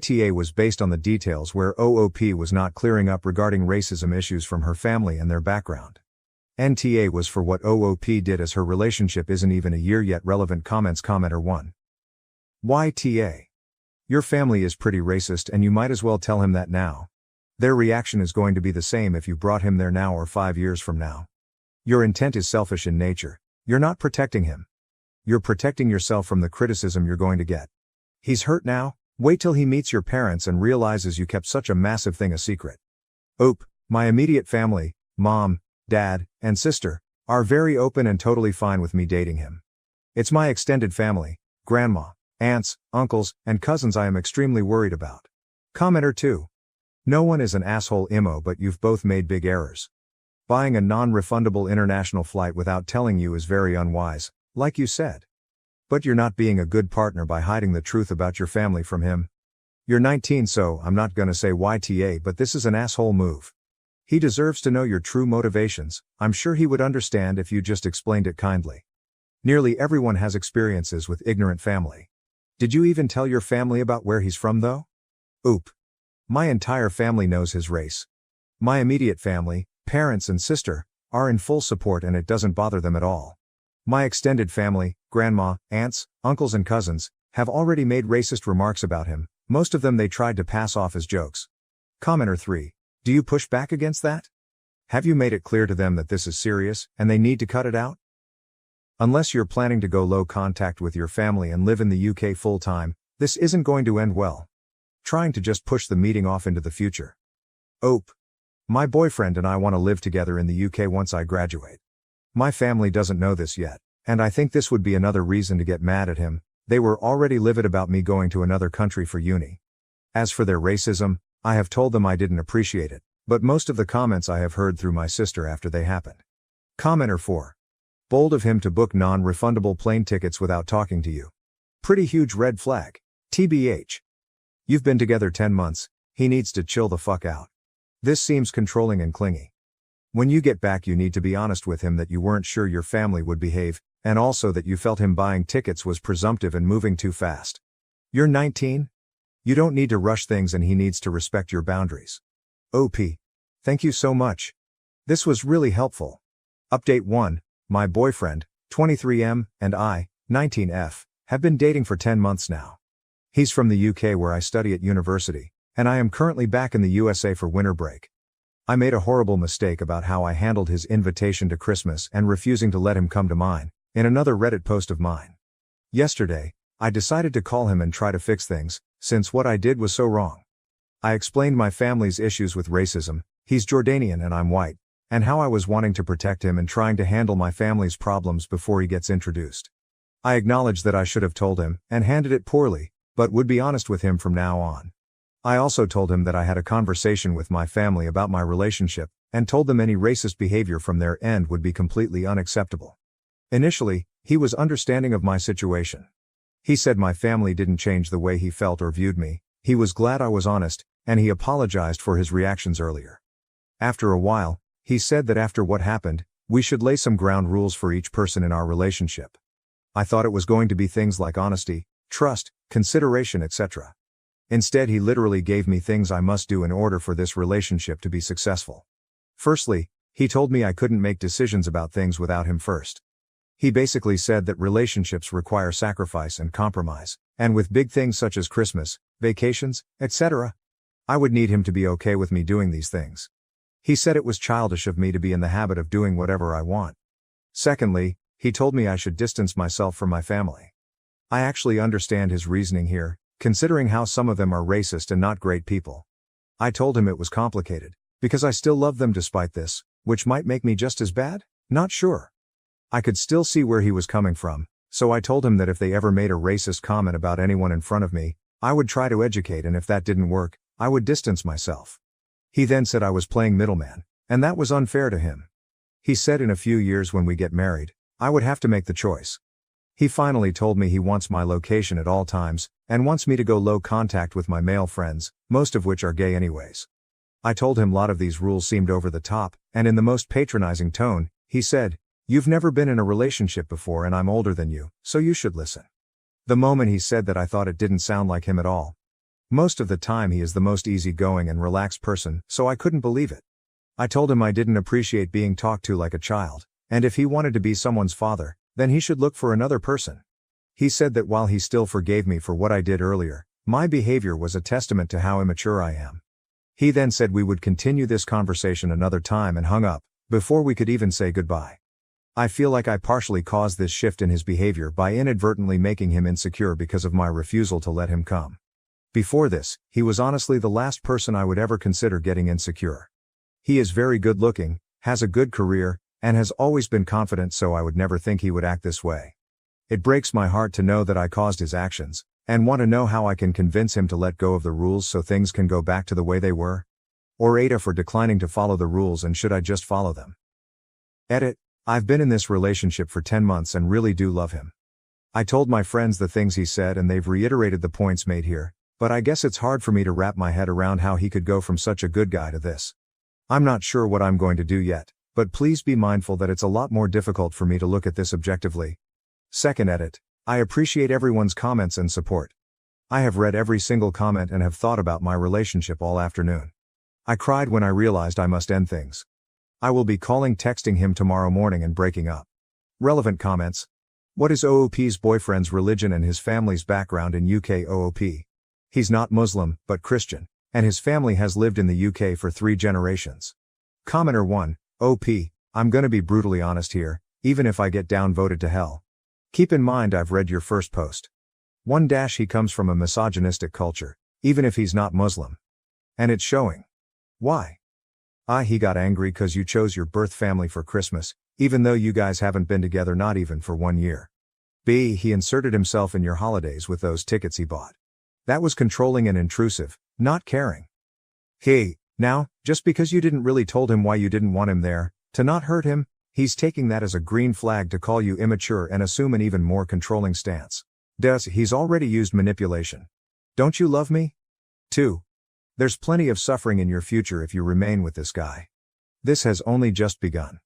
AITA was based on the details where OOP was not clearing up regarding racism issues from her family and their background. NTA was for what OOP did as her relationship isn't even a year yet. Relevant comments. Commenter 1. YTA. Your family is pretty racist and you might as well tell him that now. Their reaction is going to be the same if you brought him there now or 5 years from now. Your intent is selfish in nature. You're not protecting him. You're protecting yourself from the criticism you're going to get. He's hurt now. Wait till he meets your parents and realizes you kept such a massive thing a secret. OOP, my immediate family, mom, dad, and sister, are very open and totally fine with me dating him. It's my extended family, grandma, aunts, uncles, and cousins I am extremely worried about. Commenter 2. No one is an asshole IMO, but you've both made big errors. Buying a non-refundable international flight without telling you is very unwise, like you said. But you're not being a good partner by hiding the truth about your family from him. You're 19, so I'm not gonna say YTA, but this is an asshole move. He deserves to know your true motivations. I'm sure he would understand if you just explained it kindly. Nearly everyone has experiences with ignorant family. Did you even tell your family about where he's from though? OOP. My entire family knows his race. My immediate family, parents and sister, are in full support and it doesn't bother them at all. My extended family, grandma, aunts, uncles and cousins, have already made racist remarks about him, most of them they tried to pass off as jokes. Commenter 3. Do you push back against that? Have you made it clear to them that this is serious, and they need to cut it out? Unless you're planning to go low contact with your family and live in the UK full time, this isn't going to end well. Trying to just push the meeting off into the future. OOP. My boyfriend and I want to live together in the UK once I graduate. My family doesn't know this yet, and I think this would be another reason to get mad at him. They were already livid about me going to another country for uni. As for their racism, I have told them I didn't appreciate it, but most of the comments I have heard through my sister after they happened. Commenter 4. Bold of him to book non-refundable plane tickets without talking to you. Pretty huge red flag. TBH. You've been together 10 months, he needs to chill the fuck out. This seems controlling and clingy. When you get back you need to be honest with him that you weren't sure your family would behave, and also that you felt him buying tickets was presumptive and moving too fast. You're 19? You don't need to rush things and he needs to respect your boundaries. OP. Thank you so much. This was really helpful. Update 1. My boyfriend, 23M, and I, 19F, have been dating for 10 months now. He's from the UK where I study at university, and I am currently back in the USA for winter break. I made a horrible mistake about how I handled his invitation to Christmas and refusing to let him come to mine, in another Reddit post of mine. Yesterday, I decided to call him and try to fix things, since what I did was so wrong. I explained my family's issues with racism, he's Jordanian and I'm white, and how I was wanting to protect him and trying to handle my family's problems before he gets introduced. I acknowledged that I should have told him, and handled it poorly, but would be honest with him from now on. I also told him that I had a conversation with my family about my relationship, and told them any racist behavior from their end would be completely unacceptable. Initially, he was understanding of my situation. He said my family didn't change the way he felt or viewed me, he was glad I was honest, and he apologized for his reactions earlier. After a while, he said that after what happened, we should lay some ground rules for each person in our relationship. I thought it was going to be things like honesty, trust, consideration, etc. Instead, he literally gave me things I must do in order for this relationship to be successful. Firstly, he told me I couldn't make decisions about things without him first. He basically said that relationships require sacrifice and compromise, and with big things such as Christmas, vacations, etc., I would need him to be okay with me doing these things. He said it was childish of me to be in the habit of doing whatever I want. Secondly, he told me I should distance myself from my family. I actually understand his reasoning here, considering how some of them are racist and not great people. I told him it was complicated, because I still love them despite this, which might make me just as bad? Not sure. I could still see where he was coming from, so I told him that if they ever made a racist comment about anyone in front of me, I would try to educate, and if that didn't work, I would distance myself. He then said I was playing middleman, and that was unfair to him. He said in a few years when we get married, I would have to make the choice. He finally told me he wants my location at all times, and wants me to go low contact with my male friends, most of which are gay anyways. I told him a lot of these rules seemed over the top, and in the most patronizing tone, he said, "You've never been in a relationship before and I'm older than you, so you should listen." The moment he said that I thought it didn't sound like him at all. Most of the time he is the most easygoing and relaxed person, so I couldn't believe it. I told him I didn't appreciate being talked to like a child, and if he wanted to be someone's father, then he should look for another person. He said that while he still forgave me for what I did earlier, my behavior was a testament to how immature I am. He then said we would continue this conversation another time and hung up, before we could even say goodbye. I feel like I partially caused this shift in his behavior by inadvertently making him insecure because of my refusal to let him come. Before this, he was honestly the last person I would ever consider getting insecure. He is very good looking, has a good career, and has always been confident, so I would never think he would act this way. It breaks my heart to know that I caused his actions, and want to know how I can convince him to let go of the rules so things can go back to the way they were. Or AITA for declining to follow the rules, and should I just follow them? Edit. I've been in this relationship for 10 months and really do love him. I told my friends the things he said and they've reiterated the points made here, but I guess it's hard for me to wrap my head around how he could go from such a good guy to this. I'm not sure what I'm going to do yet, but please be mindful that it's a lot more difficult for me to look at this objectively. Second edit. I appreciate everyone's comments and support. I have read every single comment and have thought about my relationship all afternoon. I cried when I realized I must end things. I will be texting him tomorrow morning and breaking up. Relevant comments. What is OOP's boyfriend's religion and his family's background in UK? OOP. He's not Muslim, but Christian, and his family has lived in the UK for 3 generations. Commenter 1, OP, I'm gonna be brutally honest here, even if I get downvoted to hell. Keep in mind I've read your first post. 1- He comes from a misogynistic culture, even if he's not Muslim. And it's showing. Why? He got angry cause you chose your birth family for Christmas, even though you guys haven't been together not even for 1 year. B. He inserted himself in your holidays with those tickets he bought. That was controlling and intrusive, not caring. Now, just because you didn't really told him why you didn't want him there, to not hurt him, he's taking that as a green flag to call you immature and assume an even more controlling stance. He's already used manipulation. Don't you love me? 2. There's plenty of suffering in your future if you remain with this guy. This has only just begun.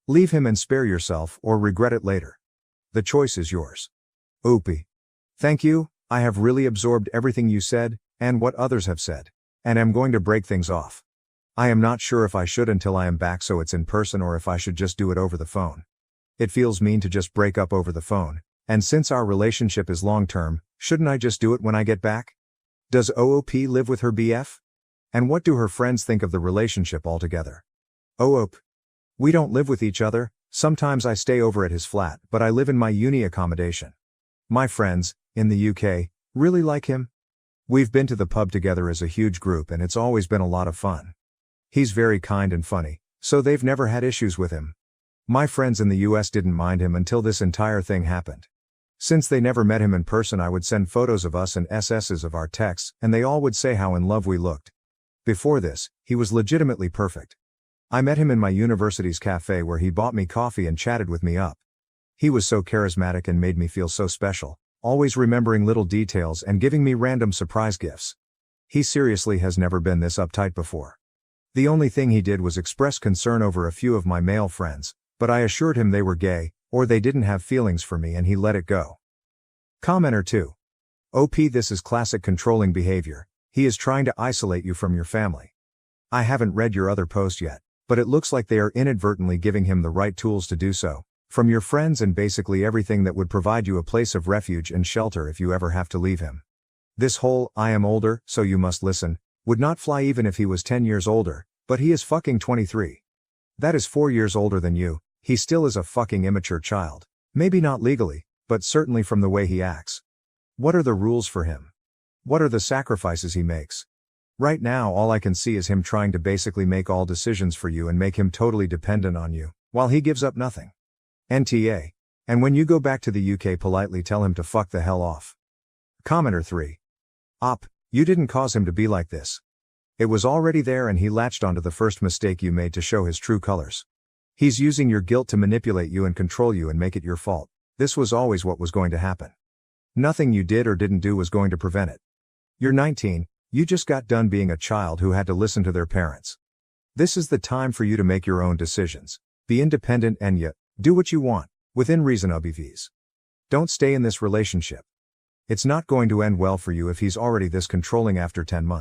Leave him and spare yourself or regret it later. The choice is yours. Oopie. Thank you, I have really absorbed everything you said, and what others have said. And am going to break things off. I am not sure if I should until I am back so it's in person or if I should just do it over the phone. It feels mean to just break up over the phone, and since our relationship is long-term, shouldn't I just do it when I get back? Does OOP live with her BF? And what do her friends think of the relationship altogether? OOP. We don't live with each other, sometimes I stay over at his flat, but I live in my uni accommodation. My friends, in the UK, really like him. We've been to the pub together as a huge group and it's always been a lot of fun. He's very kind and funny, so they've never had issues with him. My friends in the US didn't mind him until this entire thing happened. Since they never met him in person, I would send photos of us and SS's of our texts, and they all would say how in love we looked. Before this, he was legitimately perfect. I met him in my university's cafe where he bought me coffee and chatted with me up. He was so charismatic and made me feel so special, always remembering little details and giving me random surprise gifts. He seriously has never been this uptight before. The only thing he did was express concern over a few of my male friends, but I assured him they were gay, or they didn't have feelings for me, and he let it go. Commenter 2. OP, this is classic controlling behavior. He is trying to isolate you from your family. I haven't read your other post yet, but it looks like they are inadvertently giving him the right tools to do so, from your friends and basically everything that would provide you a place of refuge and shelter if you ever have to leave him. This whole, I am older, so you must listen, would not fly even if he was 10 years older, but he is fucking 23. That is 4 years older than you, he still is a fucking immature child. Maybe not legally, but certainly from the way he acts. What are the rules for him? What are the sacrifices he makes? Right now all I can see is him trying to basically make all decisions for you and make him totally dependent on you, while he gives up nothing. NTA. And when you go back to the UK, politely tell him to fuck the hell off. Commenter 3. Op, you didn't cause him to be like this. It was already there and he latched onto the first mistake you made to show his true colors. He's using your guilt to manipulate you and control you and make it your fault. This was always what was going to happen. Nothing you did or didn't do was going to prevent it. You're 19, you just got done being a child who had to listen to their parents. This is the time for you to make your own decisions. Be independent and do what you want, within reason, OBVs. Don't stay in this relationship. It's not going to end well for you if he's already this controlling after 10 months.